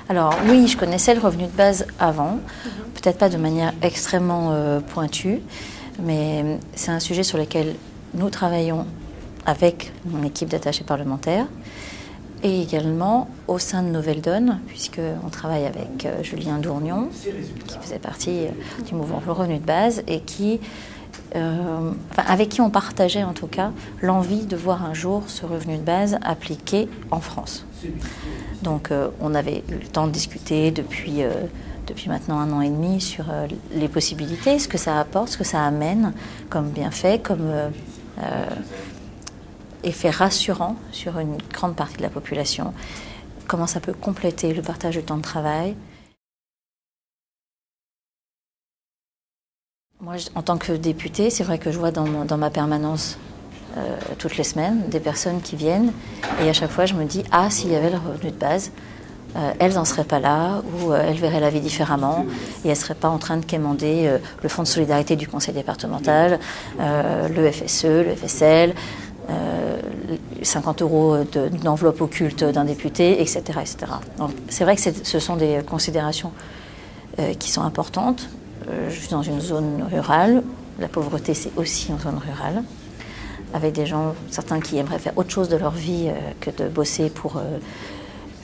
Alors oui, je connaissais le revenu de base avant, peut-être pas de manière extrêmement pointue, mais c'est un sujet sur lequel nous travaillons avec mon équipe d'attachés parlementaires et également au sein de Nouvelle Donne, puisqu'on travaille avec Julien Dournion, qui faisait partie du mouvement Le Revenu de base et avec qui on partageait en tout cas l'envie de voir un jour ce revenu de base appliqué en France. Donc on avait eu le temps de discuter depuis maintenant 1 an et demi sur les possibilités, ce que ça apporte, ce que ça amène comme bienfait, comme effet rassurant sur une grande partie de la population, comment ça peut compléter le partage du temps de travail. Moi, en tant que députée, c'est vrai que je vois dans ma permanence toutes les semaines des personnes qui viennent et à chaque fois je me dis « Ah, s'il y avait le revenu de base, elles n'en seraient pas là ou elles verraient la vie différemment et elles ne seraient pas en train de quémander le fonds de solidarité du conseil départemental, le FSE, le FSL, 50 € d'enveloppe occulte d'un député, etc. etc. » Donc c'est vrai que ce sont des considérations qui sont importantes. Je suis dans une zone rurale, la pauvreté c'est aussi une zone rurale, avec des gens, certains qui aimeraient faire autre chose de leur vie que de bosser pour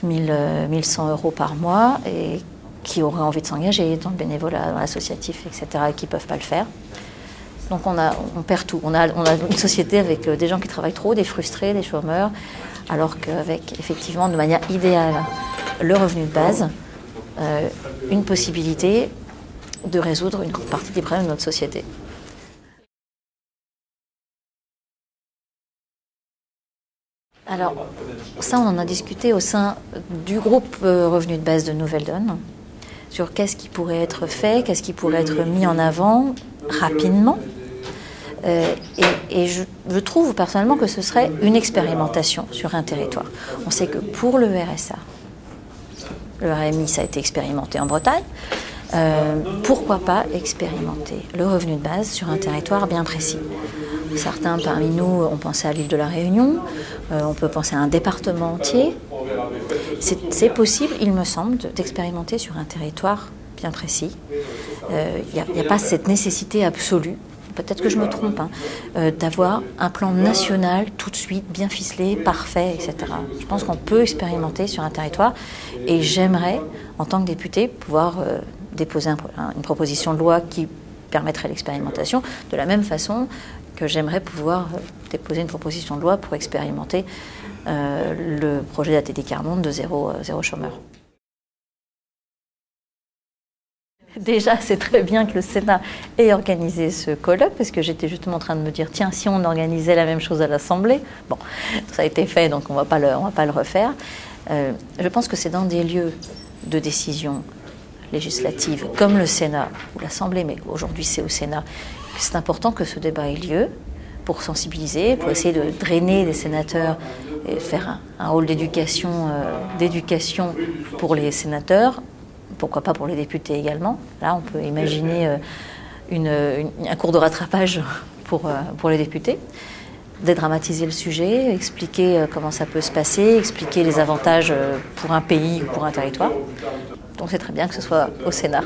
1100 € par mois et qui auraient envie de s'engager dans le bénévolat, dans l'associatif, etc. et qui ne peuvent pas le faire. Donc on perd tout. On a une société avec des gens qui travaillent trop, des frustrés, des chômeurs, alors qu'avec effectivement de manière idéale le revenu de base, une possibilité de résoudre une grande partie des problèmes de notre société. Alors, ça, on en a discuté au sein du groupe Revenu de base de Nouvelle Donne, sur qu'est-ce qui pourrait être fait, qu'est-ce qui pourrait être mis en avant rapidement. Et je trouve personnellement que ce serait une expérimentation sur un territoire. On sait que pour le RSA, le RMI, ça a été expérimenté en Bretagne. Pourquoi pas expérimenter le revenu de base sur un territoire bien précis? Certains parmi nous ont pensé à l'île de la Réunion, on peut penser à un département entier. C'est possible, il me semble, d'expérimenter sur un territoire bien précis. Il n'y a pas cette nécessité absolue, peut-être que je me trompe, d'avoir un plan national tout de suite, bien ficelé, parfait, etc. Je pense qu'on peut expérimenter sur un territoire et j'aimerais, en tant que députée, pouvoir déposer une proposition de loi qui permettrait l'expérimentation, de la même façon que j'aimerais pouvoir déposer une proposition de loi pour expérimenter le projet d'ATD Quart-Monde de zéro chômeur. Déjà, c'est très bien que le Sénat ait organisé ce colloque, parce que j'étais justement en train de me dire, tiens, si on organisait la même chose à l'Assemblée, bon, ça a été fait, donc on va pas le refaire. Je pense que c'est dans des lieux de décision législative, comme le Sénat ou l'Assemblée, mais aujourd'hui c'est au Sénat, que c'est important que ce débat ait lieu pour sensibiliser, pour essayer de drainer les sénateurs et faire un rôle d'éducation pour les sénateurs, pourquoi pas pour les députés également. Là, on peut imaginer un cours de rattrapage pour les députés, dédramatiser le sujet, expliquer comment ça peut se passer, expliquer les avantages pour un pays ou pour un territoire. Donc c'est très bien que ce soit au Sénat.